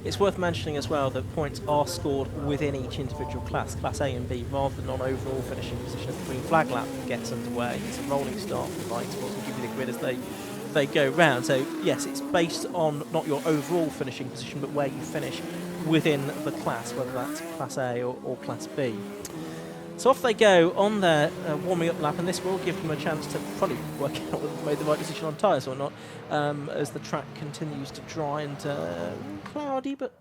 It's worth mentioning as well that points are scored within each individual class, Class A and B, rather than on overall finishing position as the green flag lap gets underway. It's a rolling start for Bikesports and give you the grid as they go round. So yes, it's based on not your overall finishing position, but where you finish within the class, whether that's Class A or Class B. So off they go on their warming up lap, and this will give them a chance to probably work out whether they've made the right decision on tyres or not, as the track continues to dry and cloudy but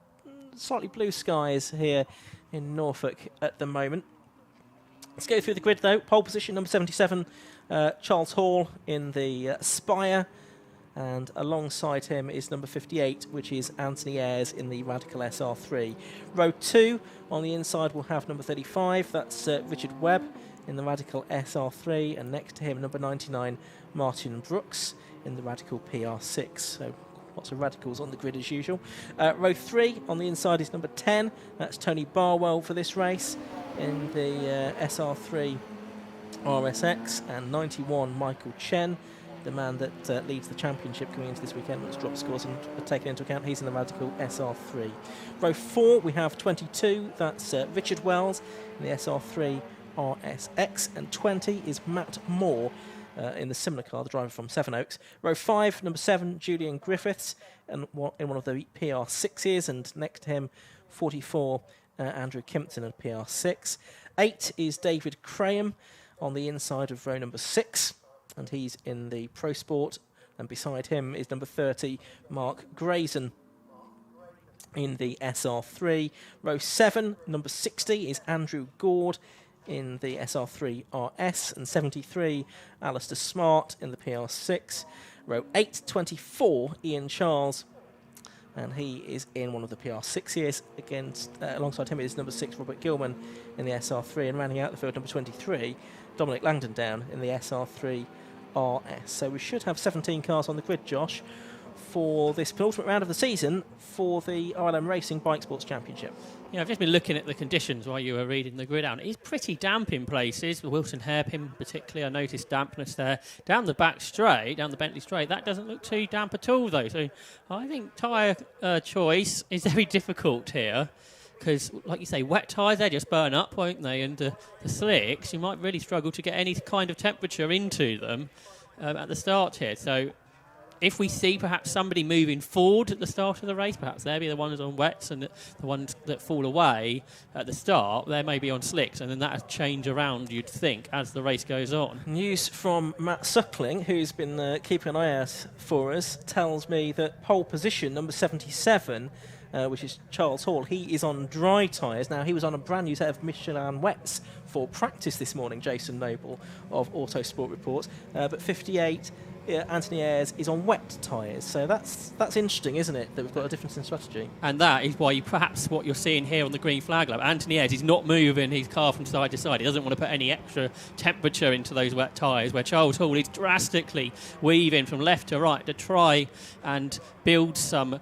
slightly blue skies here in Norfolk at the moment. Let's go through the grid though. Pole position number 77, Charles Hall in the Spire, and alongside him is number 58, which is Anthony Ayres in the Radical SR3. Row 2 on the inside will have number 35, that's Richard Webb in the Radical SR3, and next to him number 99, Martin Brooks in the Radical PR6. So lots of radicals on the grid as usual. Row 3 on the inside is number 10, that's Tony Barwell for this race in the SR3 RSX, and 91, Michael Chen, the man that leads the championship coming into this weekend. Let's drop scores and taken into account. He's in the Radical SR3. Row 4, we have 22. That's Richard Wells in the SR3 RSX. And 20 is Matt Moore in the similar car, the driver from Sevenoaks. Row 5, number 7, Julian Griffiths in one of the PR6s. And next to him, 44, Andrew Kimpton in PR6. 8 is David Craham on the inside of row number 6. And he's in the Pro Sport, and beside him is number 30, Mark Grayson in the SR3. Row 7, number 60 is Andrew Gord in the SR3 RS, and 73, Alistair Smart in the PR6. Row 8, 24, Ian Charles, and he is in one of the PR6s. Alongside him is number 6, Robert Gilman in the SR3, and rounding out the field, number 23, Dominic Langdon down in the SR3 RS. So we should have 17 cars on the grid, Josh, for this penultimate round of the season for the RLM Racing Bikesports Championship. Yeah, I've just been looking at the conditions while you were reading the grid out. It's pretty damp in places. The Wilson hairpin particularly, I noticed dampness there. Down the back straight, down the Bentley straight, that doesn't look too damp at all though. So I think tyre choice is very difficult here, because, like you say, wet tyres, they just burn up, won't they? And the slicks, you might really struggle to get any kind of temperature into them at the start here. So if we see perhaps somebody moving forward at the start of the race, perhaps they'll be the ones on wets, and the ones that fall away at the start, they may be on slicks, and then that'll change around, you'd think, as the race goes on. News from Matt Suckling, who's been keeping an eye out for us, tells me that pole position, number 77, which is Charles Hall, he is on dry tyres. Now, he was on a brand new set of Michelin wets for practice this morning, Jason Noble of Autosport Reports. But 58, Anthony Ayres, is on wet tyres. So that's interesting, isn't it, that we've got a difference in strategy. And that is why perhaps what you're seeing here on the green flag lap, Anthony Ayres is not moving his car from side to side. He doesn't want to put any extra temperature into those wet tyres, where Charles Hall is drastically weaving from left to right to try and build some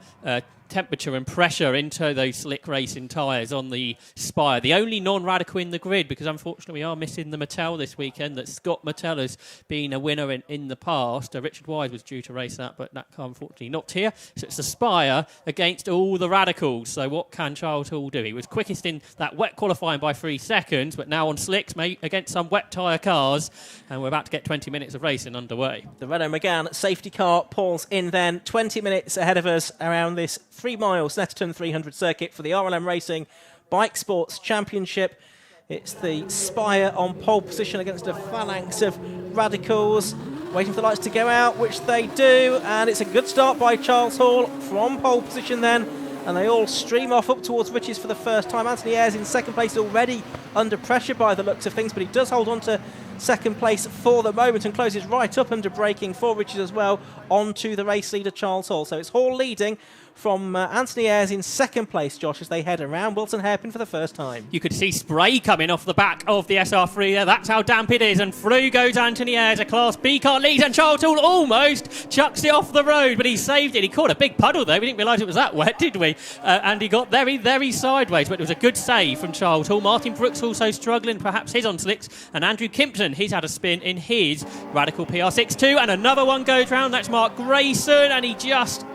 temperature and pressure into those slick racing tyres on the Spire. The only non-radical in the grid, because unfortunately we are missing the Mattel this weekend, that Scott Mattel has been a winner in the past. Richard Wise was due to race that, but that car unfortunately not here. So it's the Spire against all the radicals. So what can Charles Hall do? He was quickest in that wet qualifying by 3 seconds, but now on slicks, mate, against some wet tyre cars, and we're about to get 20 minutes of racing underway. The Renault Megane safety car pulls in then, 20 minutes ahead of us around this 3-mile Snetterton 300 circuit for the RLM Racing Bikesports Championship. It's the Spire on pole position against a phalanx of radicals, waiting for the lights to go out, which they do, and it's a good start by Charles Hall from pole position then, and they all stream off up towards Riches for the first time. Anthony Ayres in second place, already under pressure by the looks of things, but he does hold on to second place for the moment and closes right up under braking for Riches as well, onto the race leader Charles Hall. So it's Hall leading from Anthony Ayres in second place, Josh, as they head around Wilson Hairpin for the first time. You could see spray coming off the back of the SR3 there. That's how damp it is. And through goes Anthony Ayres, a Class B car lead, and Charles Hall almost chucks it off the road, but he saved it. He caught a big puddle though. We didn't realise it was that wet, did we? And he got very, very sideways, but it was a good save from Charles Hall. Martin Brooks also struggling, perhaps he's on slicks. And Andrew Kimpton, he's had a spin in his Radical PR6 too. And another one goes round. That's Mark Grayson, and he just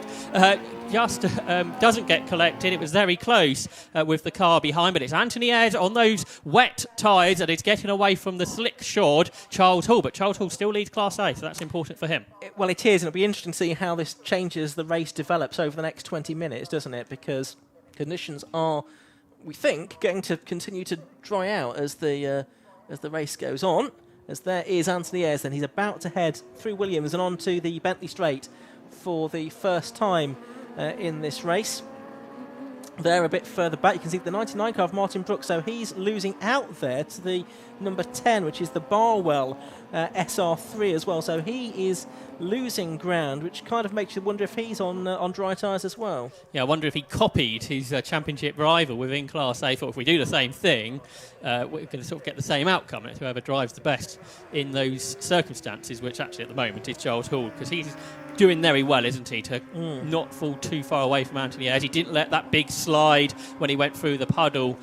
just doesn't get collected. It was very close with the car behind, but it's Anthony Ayres on those wet tyres, and it's getting away from the slick-shod Charles Hall. But Charles Hall still leads Class A, so that's important for him. Well, it is, and it'll be interesting to see how this changes, the race develops over the next 20 minutes, doesn't it? Because conditions are, we think, going to continue to dry out as the race goes on. As there is Anthony Ayres, and he's about to head through Williams and onto the Bentley Straight for the first time in this race. There a bit further back, you can see the 99 car of Martin Brooks, so he's losing out there to the number 10, which is the Barwell SR3 as well. So he is losing ground, which kind of makes you wonder if he's on dry tyres as well. Yeah, I wonder if he copied his championship rival within Class A. Thought if we do the same thing, we're going to sort of get the same outcome. It's whoever drives the best in those circumstances, which actually at the moment is Charles Hall, because he's doing very well, isn't he, to not fall too far away from Anthony Ayres. He didn't let that big slide when he went through the puddle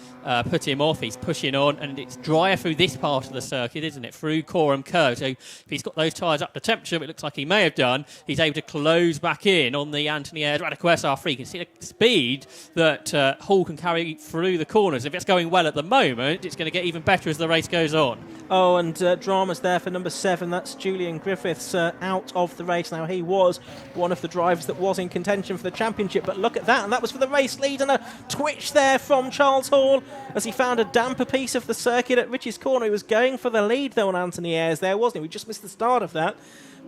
put him off. He's pushing on, and it's drier through this part of the circuit, isn't it, through Coram Curve. So if he's got those tyres up to temperature, it looks like he may have done, he's able to close back in on the Anthony Ayres Radical SR3. You can see the speed that Hall can carry through the corners. If it's going well at the moment, it's going to get even better as the race goes on. Oh, and drama's there for number 7. That's Julian Griffiths out of the race now. He was one of the drivers that was in contention for the championship, but look at that, and that was for the race lead, and a twitch there from Charles Hall as he found a damper piece of the circuit at Richie's Corner. He was going for the lead though on Anthony Ayres there, wasn't he? We just missed the start of that,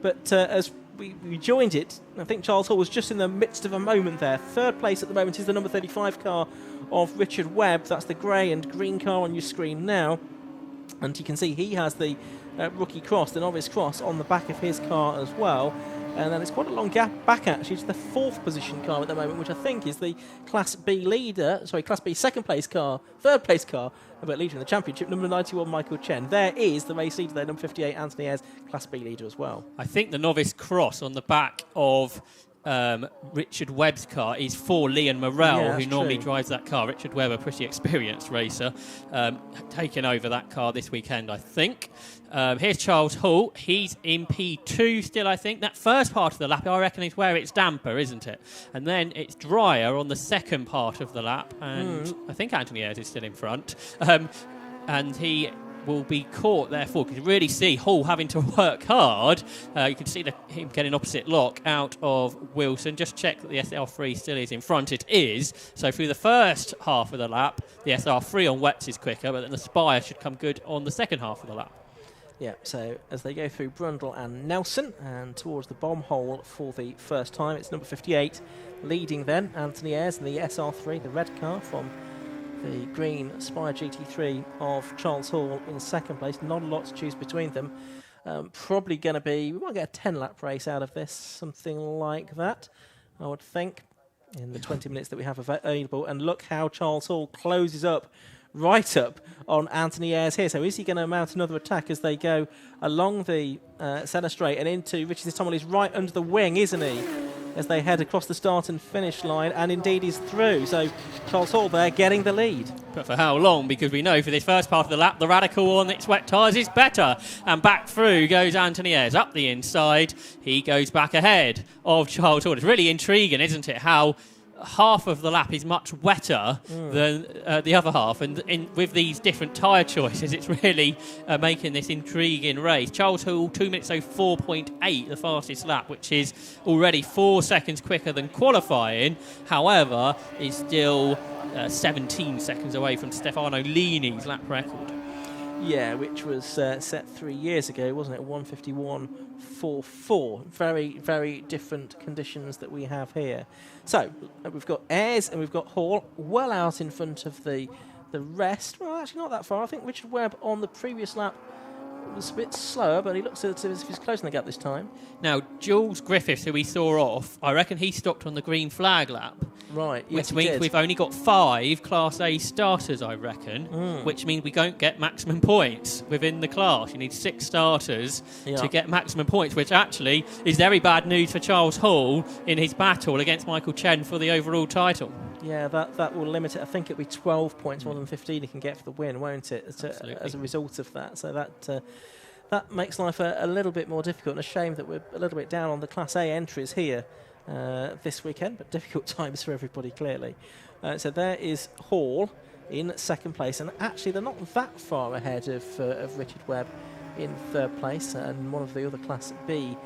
but as we joined it, I think Charles Hall was just in the midst of a moment there. Third place at the moment is the number 35 car of Richard Webb. That's the grey and green car on your screen now, and you can see he has the rookie cross, the novice cross, on the back of his car as well. And then it's quite a long gap back actually to the 4th position car at the moment, which I think is the Class B leader, sorry, Class B second place car, third place car, but leader in the championship, number 91 Michael Chen. There is the race leader there, number 58 Anthony Ayres, Class B leader as well. I think the novice cross on the back of Richard Webb's car is for Leon Morrell, who normally drives that car. Richard Webb, a pretty experienced racer, taking over that car this weekend, I think. Here's Charles Hall. He's in P2 still, I think. That first part of the lap, I reckon, is where it's damper, isn't it? And then it's drier on the second part of the lap. And I think Anthony Ayres is still in front. And he will be caught, therefore, because you really see Hall having to work hard. You can see him getting opposite lock out of Wilson. Just check that the SR3 still is in front. It is. So through the first half of the lap, the SR3 on wets is quicker, but then the Spire should come good on the second half of the lap. Yeah, so as they go through Brundle and Nelson and towards the bomb hole for the first time, it's number 58 leading then, Anthony Ayres, and the SR3, the red car from the green Spire GT3 of Charles Hall in second place. Not a lot to choose between them. Probably going to be, we might get a 10-lap race out of this, something like that, I would think, in the 20 minutes that we have available. And look how Charles Hall closes up right up on Anthony Ayres here. So is he going to mount another attack as they go along the centre straight and into Richard Tommel? He's right under the wing, isn't he, as they head across the start and finish line, and indeed he's through. So Charles Hall there getting the lead. But for how long? Because we know for this first part of the lap, the Radical on its wet tyres is better. And back through goes Anthony Ayres up the inside. He goes back ahead of Charles Hall. It's really intriguing, isn't it, how half of the lap is much wetter than the other half, and with these different tyre choices, it's really making this intriguing race. Charles Hall 2 minutes 04.8, the fastest lap, which is already 4 seconds quicker than qualifying. However, is still 17 seconds away from Stefano Lini's lap record. Yeah, which was set 3 years ago, wasn't it? 151.44. Very, very different conditions that we have here. So we've got Ayres and we've got Hall well out in front of the rest. Well, actually not that far. I think Richard Webb on the previous lap was a bit slower, but he looks as if he's closing the gap this time. Now, Jules Griffiths, who we saw off, I reckon he stopped on the green flag lap. Right, yes, which means we've only got 5 Class A starters, I reckon, which means we don't get maximum points within the class. You need 6 starters to get maximum points, which actually is very bad news for Charles Hall in his battle against Michael Chen for the overall title. Yeah, that will limit it. I think it'll be 12 points more than 15 he can get for the win, won't it, as a result of that. So that makes life a little bit more difficult, and a shame that we're a little bit down on the Class A entries here this weekend, but difficult times for everybody, clearly. So there is Hall in second place, and actually they're not that far ahead of Richard Webb in third place, and one of the other Class B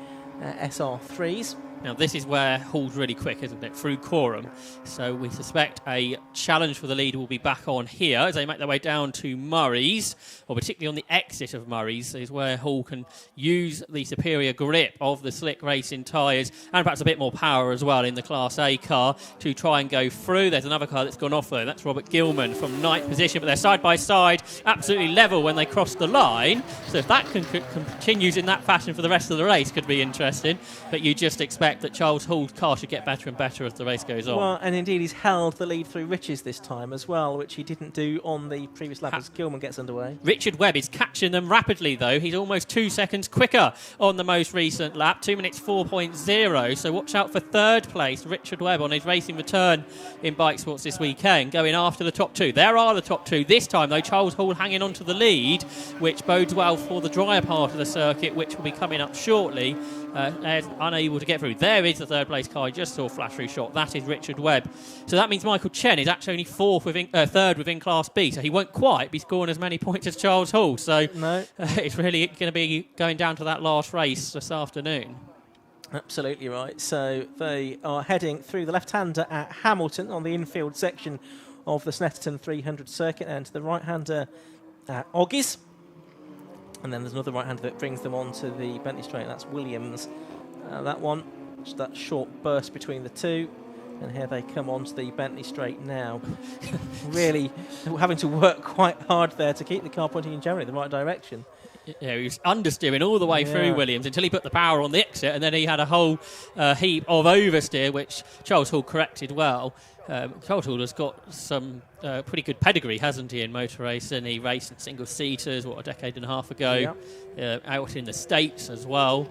SR3s. Now, this is where Hall's really quick, isn't it? Through Coram. So we suspect a challenge for the lead will be back on here as they make their way down to Murray's, or particularly on the exit of Murray's, is where Hall can use the superior grip of the slick racing tyres and perhaps a bit more power as well in the Class A car to try and go through. There's another car that's gone off though. That's Robert Gilman from ninth position, but they're side by side, absolutely level when they cross the line. So if that continues in that fashion for the rest of the race, could be interesting. But you just expect that Charles Hall's car should get better and better as the race goes on. Well, and indeed he's held the lead through Riches this time as well, which he didn't do on the previous lap as Gilman gets underway. Richard Webb is catching them rapidly though. He's almost 2 seconds quicker on the most recent lap, 2 minutes 4.0. So watch out for third place, Richard Webb on his racing return in Bikesports this weekend, going after the top two. There are the top two. This time though, Charles Hall hanging on to the lead, which bodes well for the drier part of the circuit, which will be coming up shortly. Unable to get through. There is the third place car I just saw flash through shot. That is Richard Webb. So that means Michael Chen is actually only third within Class B. So he won't quite be scoring as many points as Charles Hall. So no. It's really going to be going down to that last race this afternoon. Absolutely right. So they are heading through the left-hander at Hamilton on the infield section of the Snetterton 300 circuit, and to the right-hander at Oggies. And then there's another right-hander that brings them onto the Bentley Straight. That's Williams. That one, just that short burst between the two. And here they come onto the Bentley Straight now. Really having to work quite hard there to keep the car pointing in generally the right direction. Yeah, he was understeering all the way through Williams until he put the power on the exit, and then he had a whole heap of oversteer, which Charles Hall corrected well. Charles Hall has got some pretty good pedigree, hasn't he, in motor racing? He raced in single-seaters, a decade and a half ago, out in the States as well,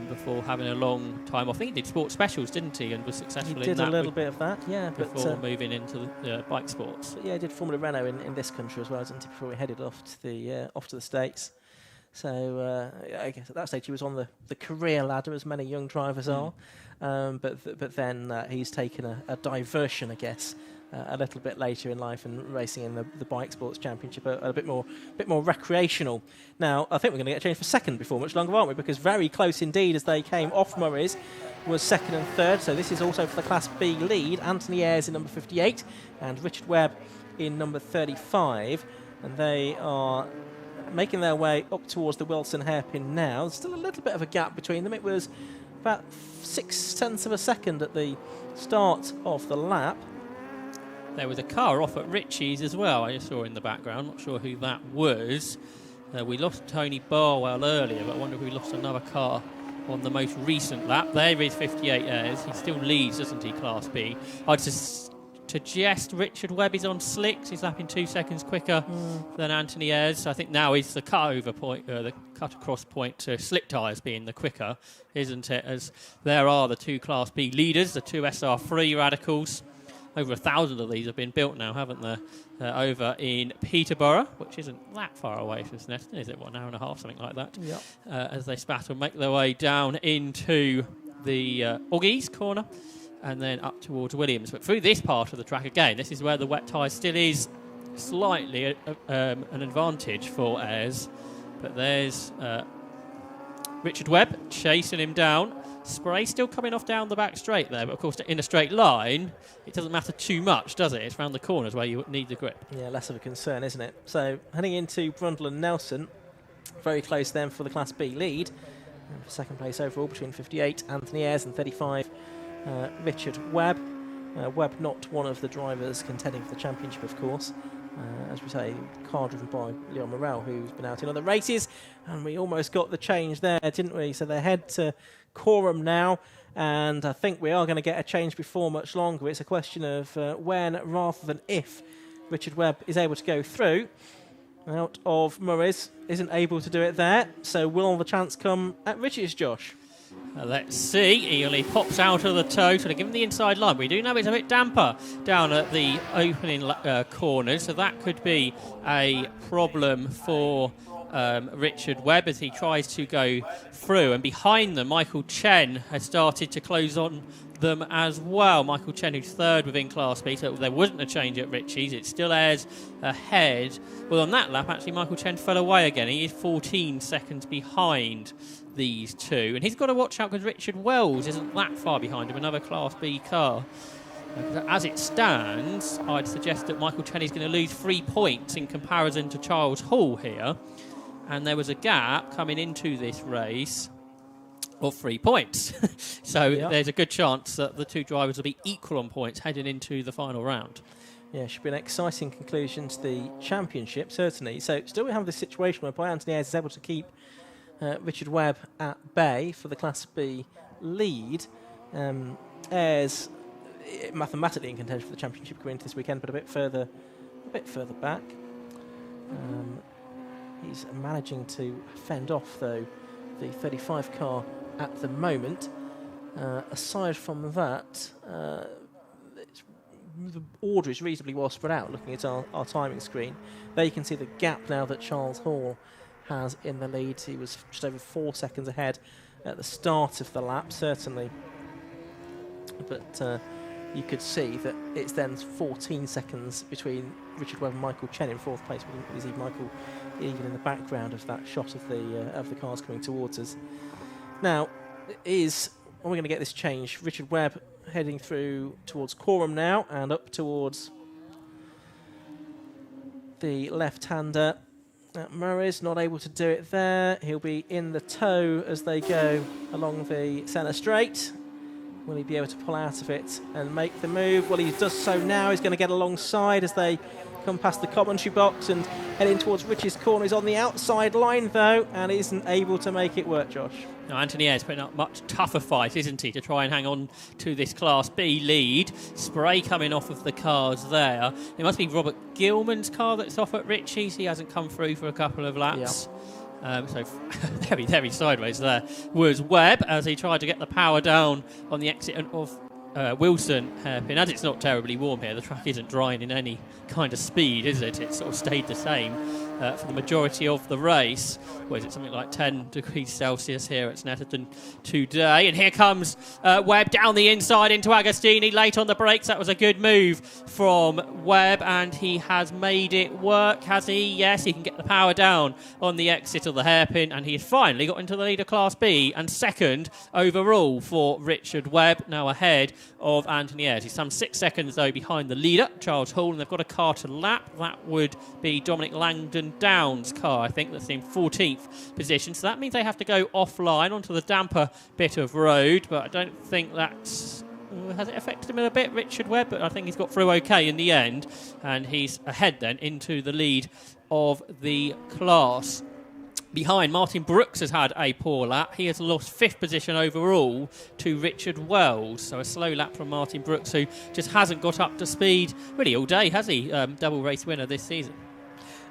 before having a long time off. I think he did sports specials, didn't he, and was successful in that. He did a little bit of that, before moving into the bike sports. But he did Formula Renault in this country as well, didn't he, before he headed off to the States. So I guess at that stage he was on the career ladder, as many young drivers are. But then he's taken a diversion, I guess, a little bit later in life and racing in the Bike Sports Championship, a bit more recreational. Now, I think we're going to get changed for second before much longer, aren't we? Because very close indeed as they came off Murray's was second and third. So this is also for the Class B lead. Anthony Ayres in number 58 and Richard Webb in number 35. And they are making their way up towards the Wilson hairpin now. There's still a little bit of a gap between them. It was about 0.6 of a second at the start of the lap. There was a car off at Ritchie's as well, I just saw in the background. Not sure who that was. We lost Tony Barwell earlier, but I wonder if we lost another car on the most recent lap. There is 58 Ayres. He still leads, doesn't he, Class B? I'd suggest Richard Webb is on slicks. He's lapping 2 seconds quicker than Anthony Ayres. So I think now is the cut-over point, the cut-across point to slick tyres being the quicker, isn't it? As there are the two Class B leaders, the two SR3 radicals. Over 1,000 of these have been built now, haven't there? Over in Peterborough, which isn't that far away from Snetterton, is it? An hour and a half, something like that? Yep. As they spat and make their way down into the Oggies corner and then up towards Williams. But through this part of the track, again, this is where the wet tyre still is slightly an advantage for Ayres. But there's Richard Webb chasing him down. Spray still coming off down the back straight there, but of course in a straight line it doesn't matter too much, does it? It's round the corners where you need the grip. Yeah, less of a concern, isn't it? So heading into Brundle and Nelson, very close then for the Class B lead. And for second place overall between 58 Anthony Ayres and 35 Richard Webb. Webb not one of the drivers contending for the championship, of course. As we say, car driven by Leon Morel, who's been out in other races, and we almost got the change there, didn't we? So they head to Coram now, and I think we are going to get a change before much longer. It's a question of when rather than if Richard Webb is able to go through. Out of Murray's, isn't able to do it there, so will the chance come at Richards, Josh? Let's see. Ely pops out of the toe, trying to give him the inside line. We do know it's a bit damper down at the opening corners, so that could be a problem for Richard Webb as he tries to go through. And behind them, Michael Chen has started to close on them as well. Michael Chen, who's third within Class B, so there wasn't a change at Ritchie's. It still airs ahead. Well, on that lap, actually, Michael Chen fell away again. He is 14 seconds behind these two. And he's got to watch out because Richard Wells isn't that far behind him, another Class B car. As it stands, I'd suggest that Michael Chen is going to lose 3 points in comparison to Charles Hall here. And there was a gap coming into this race of 3 points. So there's a good chance that the two drivers will be equal on points heading into the final round. Yeah, should be an exciting conclusion to the championship, certainly. So still we have this situation whereby Anthony Ayres is able to keep Richard Webb at bay for the Class B lead. Ayres mathematically in contention for the championship going into this weekend, but a bit further back. He's managing to fend off, though, the 35 car at the moment. Aside from that, the order is reasonably well spread out. Looking at our timing screen, there you can see the gap now that Charles Hall has in the lead. He was just over 4 seconds ahead at the start of the lap, certainly. But you could see that it's then 14 seconds between Richard Webb and Michael Chen in fourth place. We see Michael even in the background of that shot of the cars coming towards us. Now, are we going to get this change? Richard Webb heading through towards Coram now and up towards the left-hander. Murray's not able to do it there. He'll be in the tow as they go along the centre straight. Will he be able to pull out of it and make the move? Well, he does so now. He's going to get alongside as they come past the commentary box and head in towards Rich's corner. He's on the outside line, though, and isn't able to make it work, Josh. Now, Anthony Ayres putting up a much tougher fight, isn't he, to try and hang on to this Class B lead. Spray coming off of the cars there. It must be Robert Gilman's car that's off at Ritchie's. He hasn't come through for a couple of laps. So very sideways there was Webb as he tried to get the power down on the exit of Wilson hairpin. As it's not terribly warm here, the track isn't drying in any kind of speed, is it? It's sort of stayed the same for the majority of the race. Or is it something like 10 degrees Celsius here at Snetterton today? And here comes Webb down the inside into Agostini, late on the brakes. That was a good move from Webb, and he has made it work, has he? Yes, he can get the power down on the exit of the hairpin, and he has finally got into the lead of Class B and second overall for Richard Webb, now ahead of Anthony Ayres. He's some 6 seconds, though, behind the leader, Charles Hall, and they've got a car to lap. That would be Dominic Langdon Down's car, I think, that's in 14th position. So that means they have to go offline onto the damper bit of road, but I don't think that's... Has it affected him a bit, Richard Webb? But I think he's got through okay in the end, and he's ahead then into the lead of the class. Behind, Martin Brooks has had a poor lap. He has lost 5th position overall to Richard Wells. So a slow lap from Martin Brooks, who just hasn't got up to speed really all day, has he? Double race winner this season.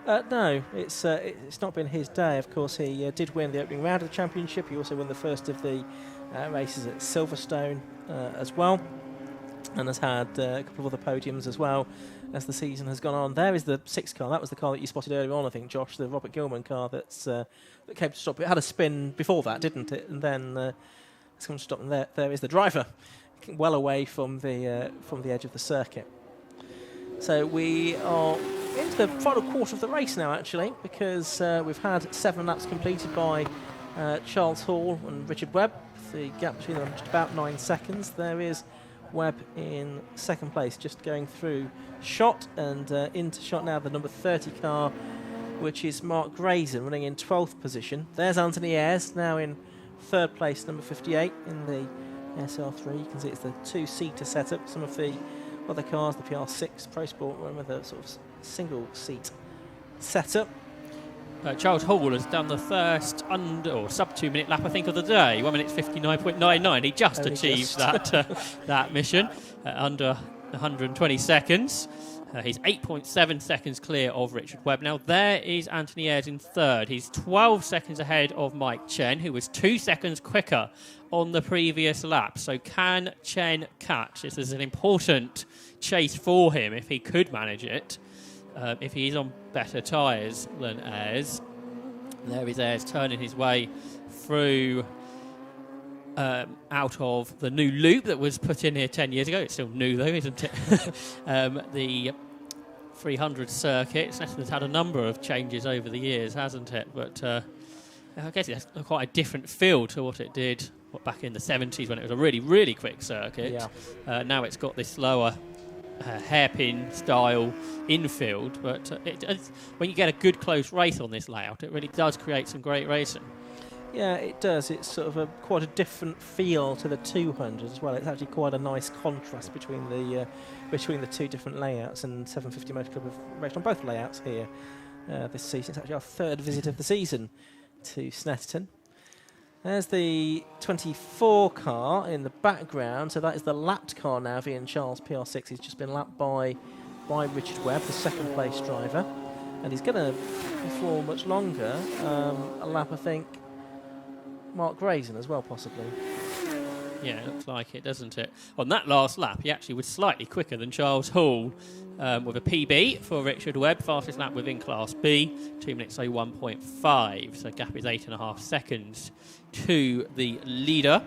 No, it's not been his day. Of course, he did win the opening round of the championship. He also won the first of the races at Silverstone as well, and has had a couple of other podiums as well as the season has gone on. There is the 6 car. That was the car that you spotted earlier on, I think, Josh, the Robert Gilman car that came to stop. It had a spin before that, didn't it? And then it's come to stop. And there is the driver, well away from the edge of the circuit. So we are into the final quarter of the race now, actually, because we've had 7 laps completed by Charles Hall and Richard Webb. The gap between them just about 9 seconds. There is Webb in second place, just going through shot and into shot now the number 30 car, which is Mark Grayson, running in 12th position. There's Anthony Ayres, now in third place, number 58 in the SR3. You can see it's the 2-seater setup. Some of the other cars, the PR6 Pro Sport, run with a sort of single-seat setup. Charles Hall has done the first sub 2 minute lap, I think, of the day. 1 minute 59.99. He just achieved that mission under 120 seconds. He's 8.7 seconds clear of Richard Webb. Now, there is Anthony Ayres in third. He's 12 seconds ahead of Mike Chen, who was 2 seconds quicker on the previous lap. So can Chen catch? This is an important chase for him if he could manage it. If he's on better tyres than Ayres. There he's there, turning his way through out of the new loop that was put in here 10 years ago. It's still new though, isn't it? The 300 circuit. Snetterton's had a number of changes over the years, hasn't it? But I guess it's quite a different feel to what it did back in the 70s when it was a really, really quick circuit. Yeah. Now it's got this slower hairpin style infield, but when you get a good close race on this layout, it really does create some great racing. Yeah, it does. It's sort of quite a different feel to the 200 as well. It's actually quite a nice contrast between the two different layouts, and 750 Motor Club have raced on both layouts here this season. It's actually our third visit of the season to Snetterton. There's the 24 car in the background, so that is the lapped car now of Ian Charles PR6. He's just been lapped by Richard Webb, the second place driver, and he's going to, before much longer, a lap, I think, Mark Grayson as well, possibly. Yeah, it looks like it, doesn't it? On that last lap, he actually was slightly quicker than Charles Hall with a PB for Richard Webb. Fastest lap within Class B, 2 minutes 01.5. So gap is 8.5 seconds to the leader.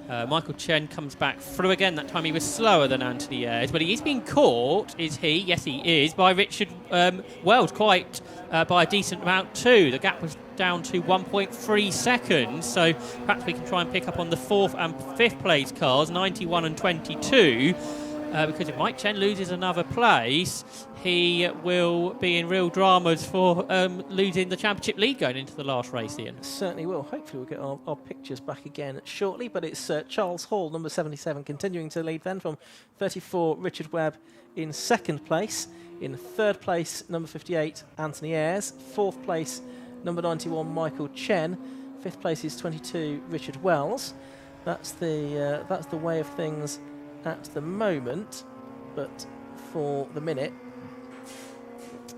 Michael Chen comes back through again. That time he was slower than Anthony Ayres, but he is being caught, is he? Yes, he is, by Richard Wells, quite by a decent amount too. The gap was down to 1.3 seconds, so perhaps we can try and pick up on the 4th and 5th place cars, 91 and 22, because if Mike Chen loses another place, he will be in real dramas for losing the championship lead going into the last race, Ian. Certainly will. Hopefully we'll get our pictures back again shortly, but it's Charles Hall, number 77, continuing to lead then from 34, Richard Webb in second place. In third place, number 58, Anthony Ayres. Fourth place, number 91, Michael Chen. Fifth place is 22, Richard Wells. That's the way of things at the moment, but for the minute,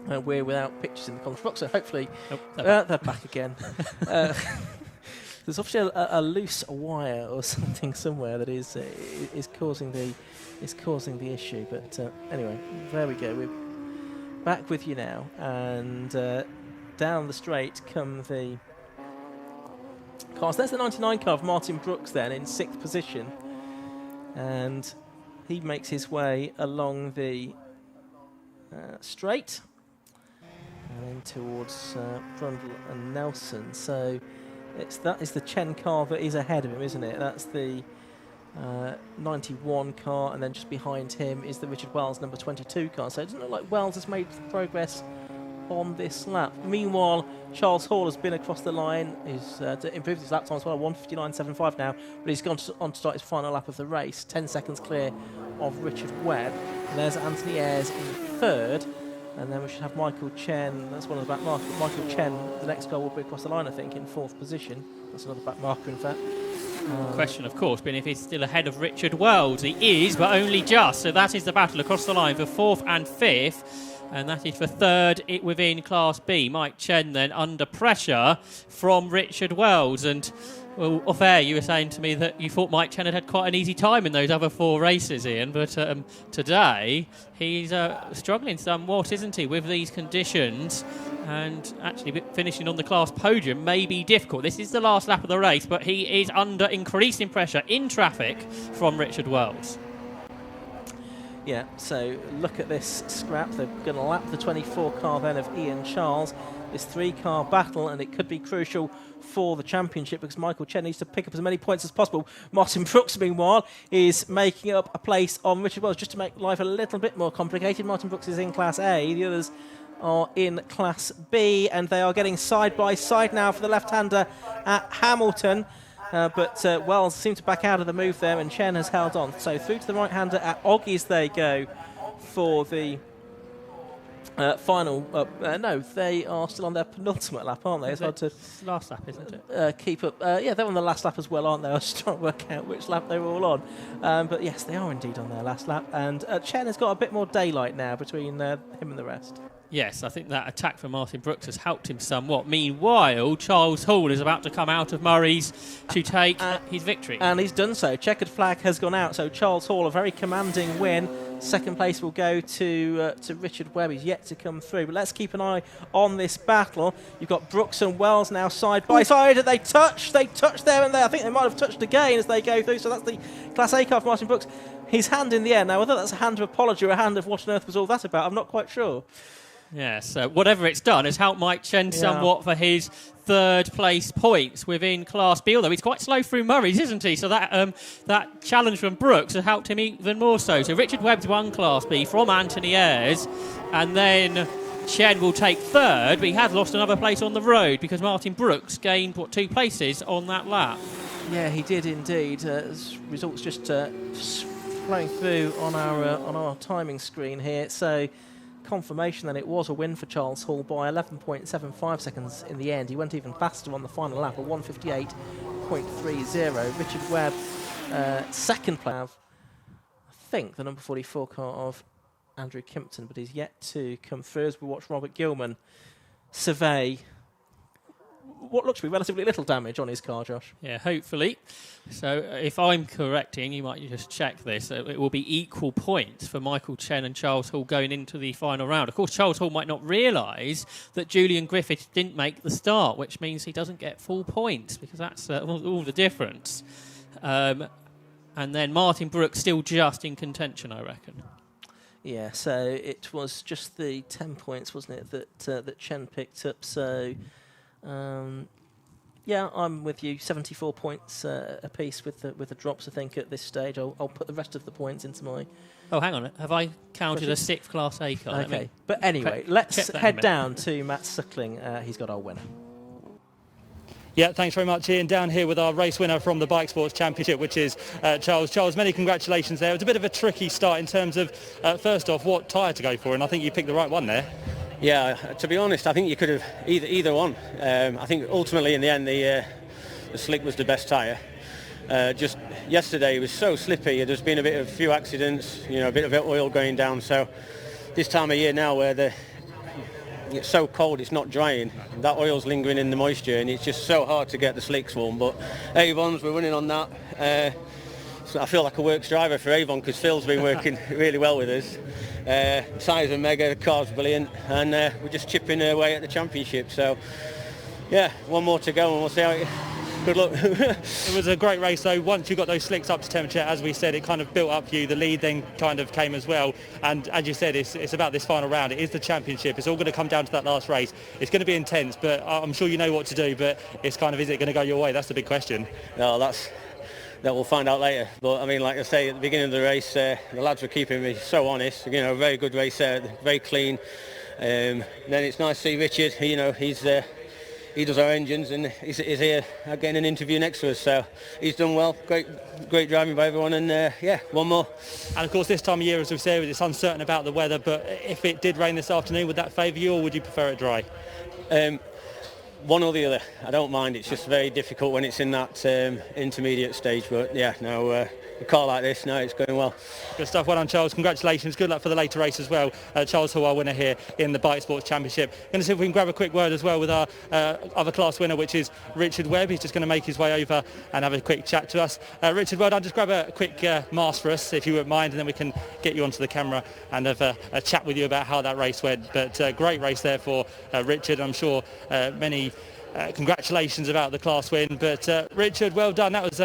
we're without pictures in the conference box, so hopefully they're back again. There's obviously a loose wire or something somewhere that is causing the issue. But anyway, there we go. We're back with you now, and down the straight come the cars. There's the 99 car of Martin Brooks then in 6th position, and he makes his way along the straight and then towards Brundle and Nelson. So that is the Chen car that is ahead of him, isn't it? That's the 91 car, and then just behind him is the Richard Wells number 22 car. So it doesn't look like Wells has made progress on this lap. Meanwhile, Charles Hall has been across the line. He's improved his lap time as well, 1:59.75 now, but he's gone on to start his final lap of the race, 10 seconds clear of Richard Webb. And there's Anthony Ayres in third, and then we should have Michael Chen. That's one of the back markers. Michael Chen, the next goal will be across the line, I think, in 4th position. That's another back marker, in fact. Question, of course, being if he's still ahead of Richard Wells. He is, but only just. So that is the battle across the line for 4th and 5th. And that is for 3rd within Class B. Mike Chen then under pressure from Richard Wells. And well, off air, you were saying to me that you thought Mike Chen had quite an easy time in those other 4 races, Ian. But today, he's struggling somewhat, isn't he, with these conditions. And actually finishing on the class podium may be difficult. This is the last lap of the race, but he is under increasing pressure in traffic from Richard Wells. Yeah, so look at this scrap. They're going to lap the 24 car then of Ian Charles. This 3-car battle, and it could be crucial for the championship because Michael Chen needs to pick up as many points as possible. Martin Brooks, meanwhile, is making up a place on Richard Wells just to make life a little bit more complicated. Martin Brooks is in Class A. The others are in Class B, and they are getting side by side now for the left-hander at Hamilton. But Wells seemed to back out of the move there, and Chen has held on. So through to the right-hander at Oggies they go for the final. No, they are still on their penultimate lap, aren't they? It's hard to last lap, isn't it? Keep up. Yeah, they're on the last lap as well, aren't they? I was trying to work out which lap they were all on. But yes, they are indeed on their last lap. And Chen has got a bit more daylight now between him and the rest. Yes, I think that attack from Martin Brooks has helped him somewhat. Meanwhile, Charles Hall is about to come out of Murray's to take his victory. And he's done so. Checkered flag has gone out, so Charles Hall, a very commanding win. Second place will go to Richard Webb. He's yet to come through. But let's keep an eye on this battle. You've got Brooks and Wells now side by side. They touch there and there. I think they might have touched again as they go through. So that's the Class A car for Martin Brooks. His hand in the air. Now, whether that's a hand of apology or a hand of what on earth was all that about, I'm not quite sure. Yes, whatever it's done has helped Mike Chen somewhat for his third place points within Class B, although he's quite slow through Murray's, isn't he? So that challenge from Brooks has helped him even more so. So Richard Webb's won Class B from Anthony Ayres, and then Chen will take third, but he has lost another place on the road because Martin Brooks gained, 2 places on that lap. Yeah, he did indeed. Results just flowing through on our timing screen here. So confirmation that it was a win for Charles Hall by 11.75 seconds in the end. He went even faster on the final lap, a 1:58.30. Richard Webb, second place. I think the number 44 car of Andrew Kimpton, but he's yet to come through as we watch Robert Gilman survey what looks to be relatively little damage on his car, Josh. Yeah, hopefully. So if I'm correcting, you might just check this, it will be equal points for Michael Chen and Charles Hall going into the final round. Of course, Charles Hall might not realise that Julian Griffith didn't make the start, which means he doesn't get full points, because that's all the difference. And then Martin Brooks still just in contention, I reckon. Yeah, so it was just the 10 points, wasn't it, that Chen picked up. So yeah, I'm with you. 74 points apiece with the drops. I think at this stage, I'll put the rest of the points into my. Oh, hang on. Have I counted a 6th Class A car? Okay, but anyway, let's head down to Matt Suckling. He's got our winner. Yeah, thanks very much, Ian. Down here with our race winner from the Bikesports Championship, which is Charles. Charles, many congratulations there. It was a bit of a tricky start in terms of, first off, what tyre to go for, and I think you picked the right one there. Yeah, to be honest, I think you could have either one. I think ultimately in the end the slick was the best tyre. Just yesterday it was so slippy. There's been a few accidents, a bit of oil going down. So this time of year now where it's so cold, it's not drying. That oil's lingering in the moisture, and it's just so hard to get the slicks warm. But Avon's, we're winning on that. So I feel like a works driver for Avon because Phil's been working really well with us. Tyres are mega, the car's brilliant, and we're just chipping away at the championship. So yeah, one more to go, and we'll see how it. Good luck. It was a great race though. Once you got those slicks up to temperature, as we said, it kind of built up you. The lead then kind of came as well. And as you said, it's about this final round. It is the championship. It's all going to come down to that last race. It's going to be intense, but I'm sure you know what to do. But it's kind of, is it going to go your way? That's the big question. No, that we'll find out later. But I mean, like I say, at the beginning of the race, the lads were keeping me so honest. Very good race there, very clean. Then it's nice to see Richard. He does our engines, and he's here getting an interview next to us. So he's done well. Great driving by everyone, and yeah, one more. And of course, this time of year, as we've said, it's uncertain about the weather. But if it did rain this afternoon, would that favour you, or would you prefer it dry? One or the other. I don't mind. It's just very difficult when it's in that intermediate stage. But yeah, no, a car like this, no, it's going well. Good stuff. Well done, Charles. Congratulations. Good luck for the later race as well. Charles Hall, our winner here in the Bikesports Championship. Going to see if we can grab a quick word as well with our other class winner, which is Richard Webb. He's just going to make his way over and have a quick chat to us. Richard, well done. Just grab a quick mask for us, if you wouldn't mind, and then we can get you onto the camera and have a chat with you about how that race went. But great race there for Richard. I'm sure many congratulations about the class win. But Richard, well done. That was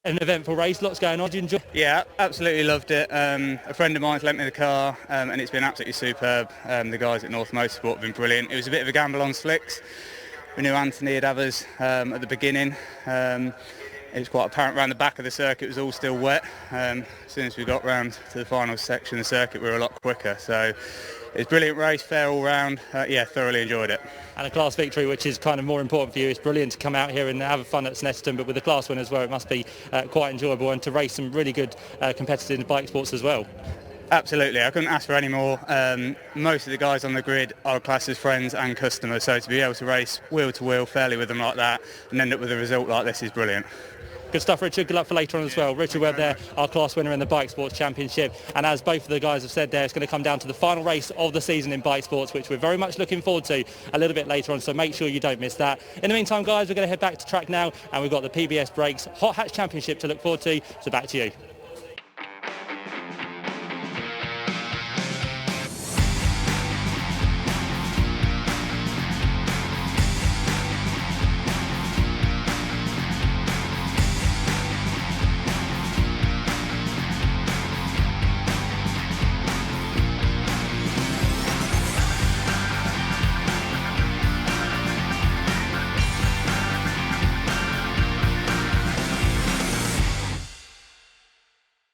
an eventful race, lots going on. Did you enjoy? Yeah, absolutely loved it. A friend of mine's lent me the car, and it's been absolutely superb. The guys at North Motorsport have been brilliant. It was a bit of a gamble on slicks. We knew Anthony would have us at the beginning. It was quite apparent around the back of the circuit it was all still wet. As soon as we got round to the final section of the circuit, we were a lot quicker. So it was a brilliant race, fair all round. Yeah, thoroughly enjoyed it. And a class victory, which is kind of more important for you. It's brilliant to come out here and have fun at Snetterton, but with the class win as well, it must be quite enjoyable, and to race some really good competitors in bike sports as well. Absolutely, I couldn't ask for any more. Most of the guys on the grid are classed as friends and customers, so to be able to race wheel to wheel fairly with them like that and end up with a result like this is brilliant. Good stuff, Richard. Good luck for later on as well. Richard Webb there, our class winner in the Bikesports Championship. And as both of the guys have said there, it's going to come down to the final race of the season in bike sports, which we're very much looking forward to a little bit later on. So make sure you don't miss that. In the meantime, guys, we're going to head back to track now, and we've got the PBS Brakes Hot Hatch Championship to look forward to. So back to you.